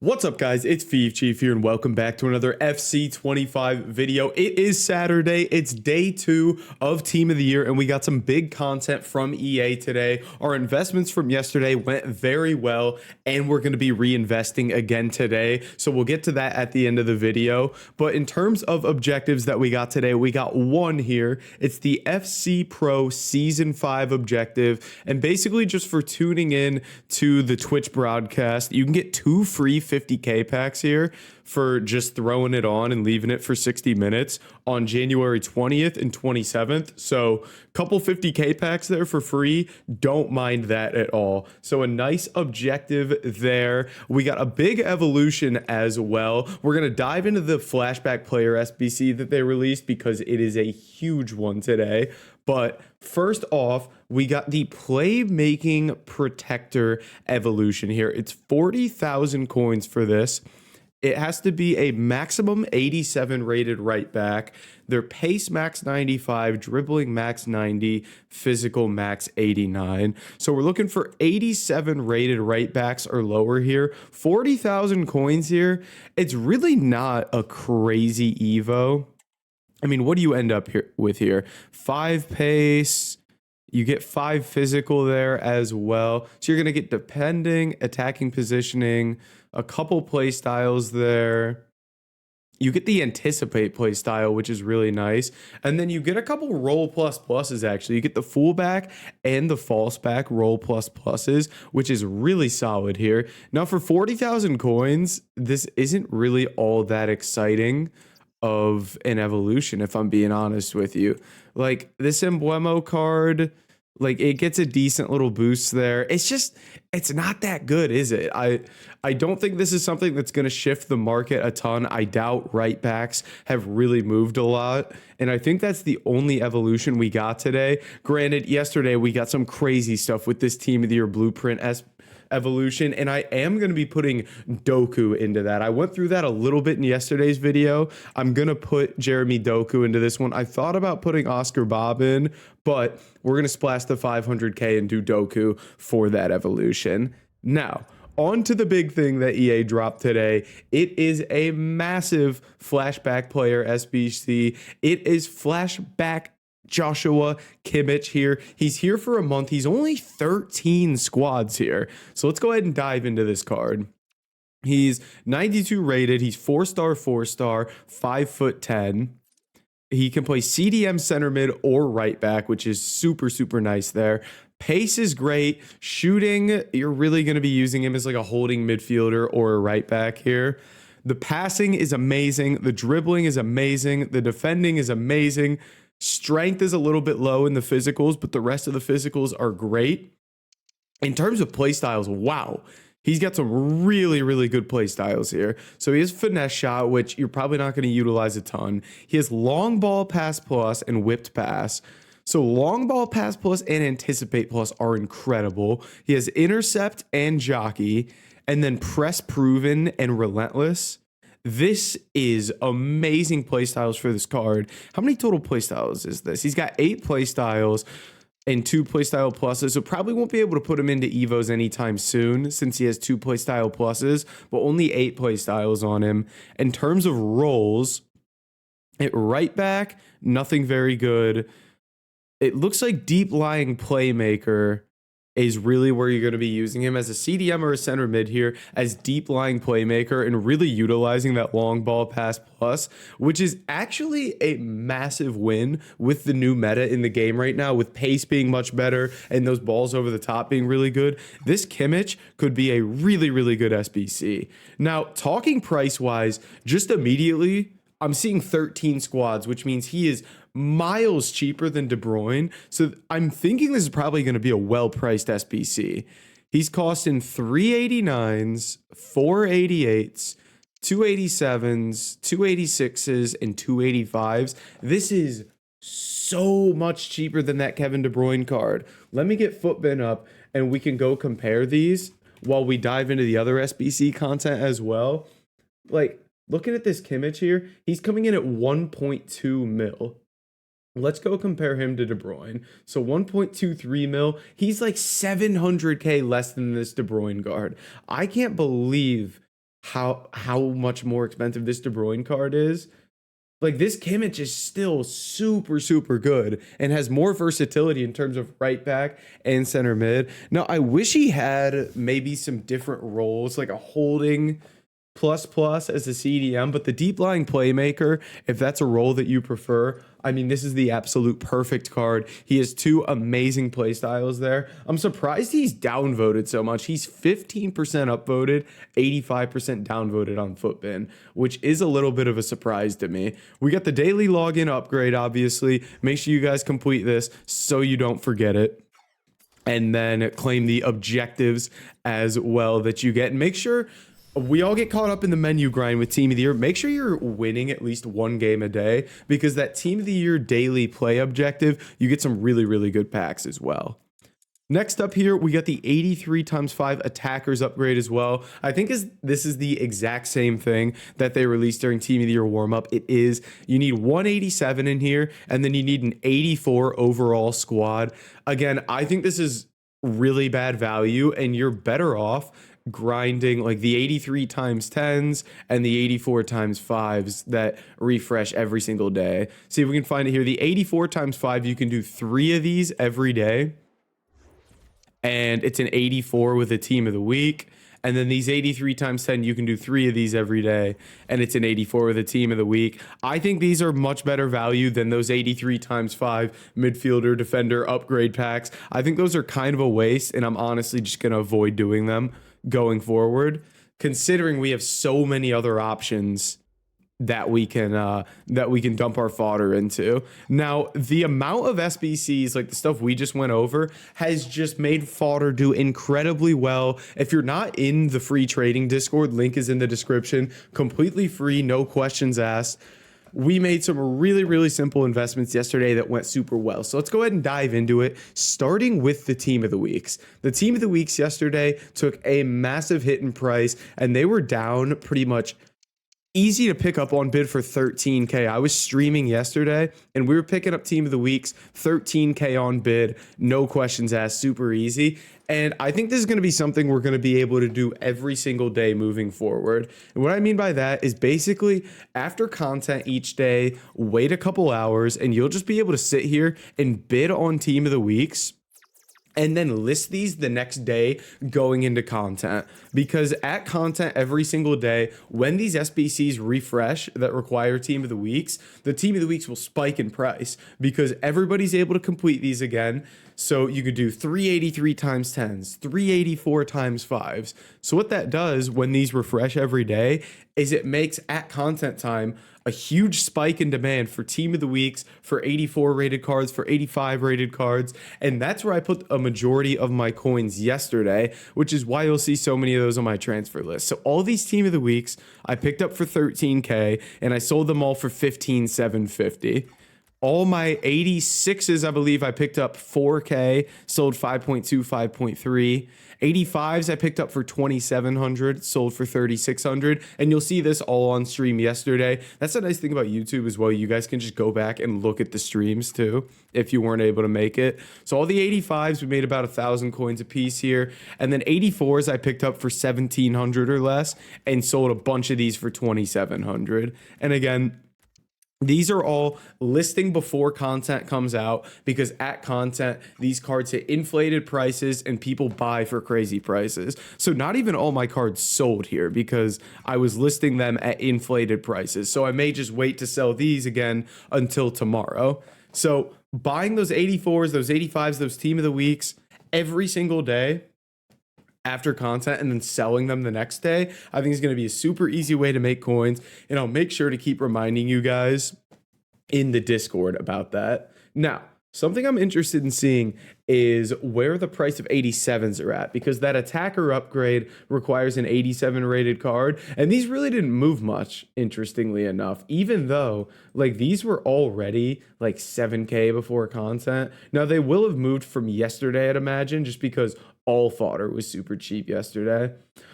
What's up, guys? It's Chief here, and welcome back to another FC25 video. It is Saturday. It's day 2 of Team of the Year, and we got some big content from EA today. Our investments from yesterday went very well, and we're going to be reinvesting again today. So we'll get to that at the end of the video. But in terms of objectives that we got today, we got one here. It's the FC Pro Season 5 objective. And basically, just for tuning in to the Twitch broadcast, you can get 2 free 50k packs here for just throwing it on and leaving it for 60 minutes on January 20th and 27th. So couple 50k packs there for free. Don't mind that at all. So a nice objective there. We got a big evolution as well. We're going to dive into the Flashback Player SBC that they released because it is a huge one today. But first off, we got the Playmaking Protector evolution here. It's 40,000 coins for this. It has to be a maximum 87 rated right back. Their pace max 95, dribbling max 90, physical max 89. So we're looking for 87 rated right backs or lower here. 40,000 coins here. It's really not a crazy Evo. I mean, what do you end up here with here? 5 pace. You get 5 physical there as well. So you're going to get depending, attacking positioning, a couple play styles there. You get the anticipate play style, which is really nice. And then you get a couple roll plus pluses, actually. You get the fullback and the false back roll plus pluses, which is really solid here. Now, for 40,000 coins, this isn't really all that exciting of an evolution, if I'm being honest with you. Like, this Emblemo card, like, it gets a decent little boost there. It's not that good, is it? I don't think this is something that's going to shift the market a ton. I doubt right backs have really moved a lot. And I think that's the only evolution we got today. Granted, yesterday we got some crazy stuff with this Team of the Year blueprint evolution, and I am going to be putting Doku into that. I went through that a little bit in yesterday's video. I'm going to put Jeremy Doku into this one. I thought about putting Oscar Bob in, but we're going to splash the 500k and do Doku for that evolution. Now, on to the big thing that EA dropped today. It is a massive Flashback Player SBC. It is Flashback Joshua Kimmich here. He's here for a month. He's only 13 squads here. So let's go ahead and dive into this card. He's 92 rated. He's 4-star, 4-star, 5'10". He can play CDM, center mid, or right back, which is super, super nice there. Pace is great. Shooting, you're really going to be using him as like a holding midfielder or a right back here. The passing is amazing. The dribbling is amazing. The defending is amazing. Strength is a little bit low in the physicals, but the rest of the physicals are great. In terms of play styles, wow. He's got some really, really good play styles here. So he has finesse shot, which you're probably not going to utilize a ton. He has long ball pass plus and whipped pass. So long ball pass plus and anticipate plus are incredible. He has intercept and jockey, and then press proven and relentless. This is amazing playstyles for this card. How many total playstyles is this? He's got 8 playstyles and 2 playstyle pluses, so probably won't be able to put him into Evos anytime soon since he has 2 playstyle pluses, but only 8 playstyles on him. In terms of roles, at right back, nothing very good. It looks like deep lying playmaker is really where you're going to be using him as a CDM or a center mid here as deep lying playmaker and really utilizing that long ball pass plus, which is actually a massive win with the new meta in the game right now, with pace being much better and those balls over the top being really good. This Kimmich could be a really, really good SBC. Now, talking price wise, just immediately, I'm seeing 13 squads, which means he is miles cheaper than De Bruyne. So I'm thinking this is probably going to be a well-priced SBC. He's costing 389s, 488s, 287s, 286s, and 285s. This is so much cheaper than that Kevin De Bruyne card. Let me get Footbin up and we can go compare these while we dive into the other SBC content as well. Like, looking at this Kimmich here, he's coming in at 1.2 mil. Let's go compare him to De Bruyne. So 1.23 mil. He's like 700k less than this De Bruyne guard. I can't believe how much more expensive this De Bruyne card is. Like, this Kimmich is still super, super good and has more versatility in terms of right back and center mid. Now, I wish he had maybe some different roles, like a holding plus as a CDM, but the deep lying playmaker, if that's a role that you prefer, I mean, this is the absolute perfect card. He has two amazing play styles there. I'm surprised he's downvoted so much. He's 15% upvoted, 85% downvoted on Footbin, which is a little bit of a surprise to me. We got the daily login upgrade, obviously. Make sure you guys complete this so you don't forget it. And then claim the objectives as well that you get. And make sure we all get caught up in the menu grind with Team of the Year. Make sure you're winning at least one game a day, because that Team of the Year daily play objective, you get some really, really good packs as well. Next up here, we got the 83x5 attackers upgrade as well. I think this is the exact same thing that they released during Team of the Year warm-up. It is, you need 187 in here, and then you need an 84 overall squad. Again, I think this is really bad value, and you're better off grinding like the 83 times 10s and the 84 times 5s that refresh every single day. See if we can find it here. The 84 times 5, you can do 3 of these every day, and it's an 84 with a team of the week. And then these 83 times 10, you can do 3 of these every day, and it's an 84 with a team of the week. I think these are much better value than those 83 times 5 midfielder defender upgrade packs. I think those are kind of a waste, and I'm honestly just going to avoid doing them going forward, considering we have so many other options that we can dump our fodder into. Now, the amount of SBCs, like the stuff we just went over, has just made fodder do incredibly well. If you're not in the free trading Discord, link is in the description, completely free, no questions asked. We made some really, really simple investments yesterday that went super well. So let's go ahead and dive into it, starting with the team of the weeks. The team of the weeks yesterday took a massive hit in price, and they were down pretty much easy to pick up on bid for 13K. I was streaming yesterday, and we were picking up team of the weeks, 13K on bid, no questions asked, super easy. And I think this is going to be something we're going to be able to do every single day moving forward. And what I mean by that is basically after content each day, wait a couple hours, and you'll just be able to sit here and bid on team of the weeks, and then list these the next day going into content. Because at content every single day, when these SBCs refresh that require team of the weeks, the team of the weeks will spike in price because everybody's able to complete these again. So you could do 383 times 10s, 384 times 5s. So what that does when these refresh every day is it makes at content time a huge spike in demand for team of the weeks, for 84 rated cards, for 85 rated cards. And that's where I put a majority of my coins yesterday, which is why you'll see so many of those on my transfer list. So all these team of the weeks I picked up for 13K, and I sold them all for 15,750. All my 86s, I believe I picked up 4K, sold 5.2, 5.3. 85s I picked up for 2,700, sold for 3,600. And you'll see this all on stream yesterday. That's the nice thing about YouTube as well. You guys can just go back and look at the streams too, if you weren't able to make it. So all the 85s, we made about 1,000 coins a piece here. And then 84s I picked up for 1,700 or less and sold a bunch of these for 2,700. And again, these are all listing before content comes out, because at content, these cards hit inflated prices and people buy for crazy prices. So not even all my cards sold here because I was listing them at inflated prices. So I may just wait to sell these again until tomorrow. So buying those 84s, those 85s, those team of the weeks every single day after content and then selling them the next day, I think is going to be a super easy way to make coins. And I'll make sure to keep reminding you guys in the Discord about that. Now, something I'm interested in seeing is where the price of 87s are at, because that attacker upgrade requires an 87 rated card. And these really didn't move much, interestingly enough, even though like these were already like 7K before content. Now they will have moved from yesterday, I'd imagine, just because all fodder was super cheap yesterday.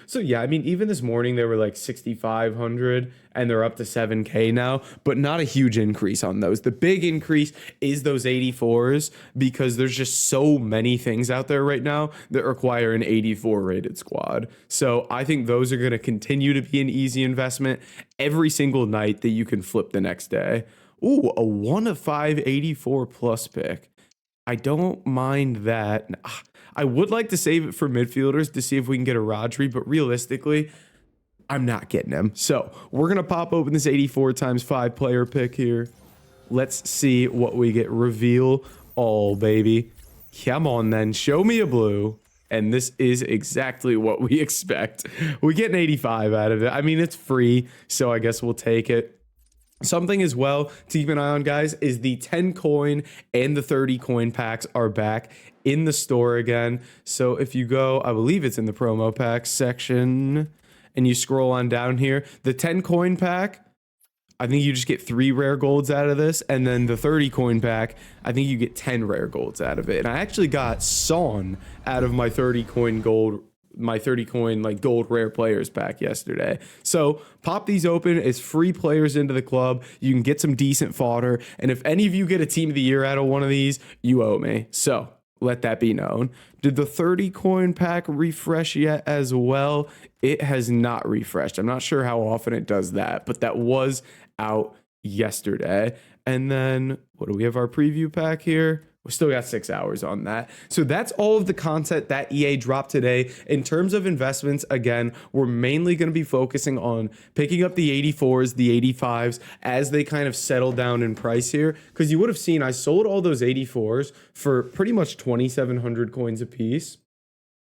So yeah, I mean, even this morning they were like 6,500 and they're up to 7K now, but not a huge increase on those. The big increase is those 84s because there's just so so many things out there right now that require an 84 rated squad. So I think those are going to continue to be an easy investment every single night that you can flip the next day. Ooh, a 1 of 5 84 plus pick. I don't mind that. I would like to save it for midfielders to see if we can get a Rodri, but realistically, I'm not getting him. So we're going to pop open this 84 times 5 player pick here. Let's see what we get. Reveal all, baby. Come on, then. Show me a blue. And this is exactly what we expect. We get an 85 out of it. I mean, it's free, so I guess we'll take it. Something as well to keep an eye on, guys, is the 10 coin and the 30 coin packs are back in the store again. So if you go, I believe it's in the promo packs section, and you scroll on down here, the 10 coin pack, I think you just get 3 rare golds out of this. And then the 30 coin pack, I think you get 10 rare golds out of it. And I actually got Son out of my 30 coin gold, my 30 coin like gold rare players pack yesterday. So pop these open as free players into the club. You can get some decent fodder. And if any of you get a team of the year out of one of these, you owe me. So let that be known. Did the 30 coin pack refresh yet as well? It has not refreshed. I'm not sure how often it does that, but that was out yesterday. And then what do we have? Our preview pack here. We still got 6 hours on that. So that's all of the content that EA dropped today. In terms of investments, again, we're mainly going to be focusing on picking up the 84s, the 85s as they kind of settle down in price here. Because you would have seen I sold all those 84s for pretty much 2,700 coins a piece.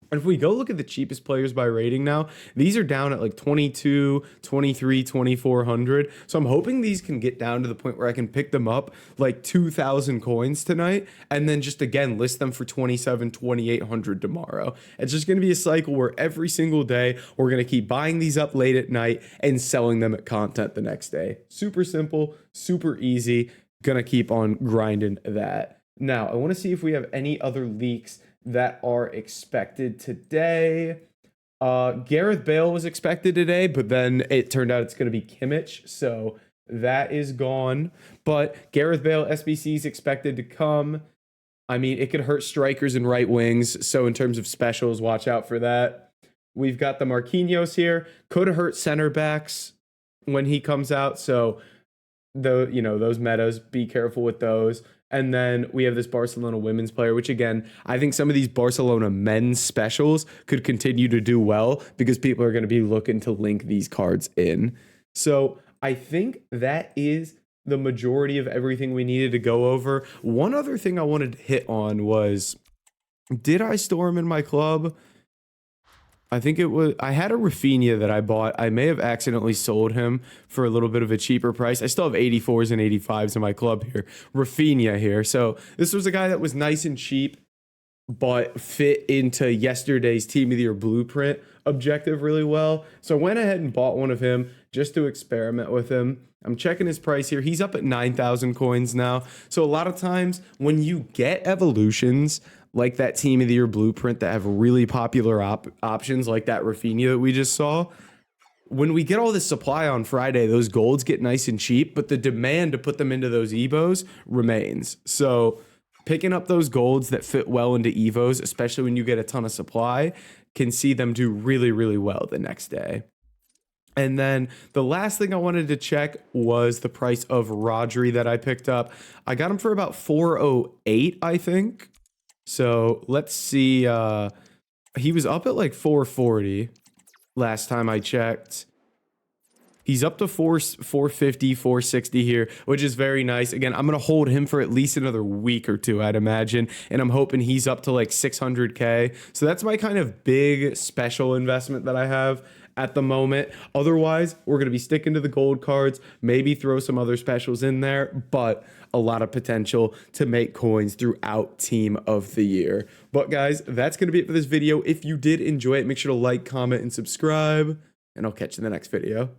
And if we go look at the cheapest players by rating now, these are down at like 22, 23, 2,400. So I'm hoping these can get down to the point where I can pick them up like 2,000 coins tonight and then just again list them for 27, 2,800 tomorrow. It's just going to be a cycle where every single day we're going to keep buying these up late at night and selling them at content the next day. Super simple, super easy. Gonna keep on grinding that. Now, I want to see if we have any other leaks that are expected today. Gareth Bale was expected today, but then it turned out it's going to be Kimmich, so that is gone. But Gareth Bale SBC is expected to come. I mean, it could hurt strikers and right wings, so in terms of specials, watch out for that. We've got the Marquinhos here. Could hurt center backs when he comes out, so those metas, be careful with those. And then we have this Barcelona women's player, which again, I think some of these Barcelona men's specials could continue to do well because people are going to be looking to link these cards in. So I think that is the majority of everything we needed to go over. One other thing I wanted to hit on was, did I store him in my club? I think it was, I had a Rafinha that I bought. I may have accidentally sold him for a little bit of a cheaper price. I still have 84s and 85s in my club here. Rafinha here. So this was a guy that was nice and cheap, but fit into yesterday's Team of the Year blueprint objective really well. So I went ahead and bought one of him just to experiment with him. I'm checking his price here. He's up at 9,000 coins now. So a lot of times when you get evolutions like that Team of the Year blueprint that have really popular options like that Rafinha that we just saw, when we get all this supply on Friday, those golds get nice and cheap, but the demand to put them into those Evos remains. So picking up those golds that fit well into Evos, especially when you get a ton of supply, can see them do really, really well the next day. And then the last thing I wanted to check was the price of Rodri that I picked up. I got him for about 408, I think. So let's see. He was up at like 440 last time I checked. He's up to 450, 460 here, which is very nice. Again, I'm going to hold him for at least another week or two, I'd imagine. And I'm hoping he's up to like 600K. So that's my kind of big special investment that I have at the moment. Otherwise, we're going to be sticking to the gold cards, maybe throw some other specials in there, but a lot of potential to make coins throughout Team of the Year. But guys, that's going to be it for this video. If you did enjoy it, make sure to like, comment, and subscribe, and I'll catch you in the next video.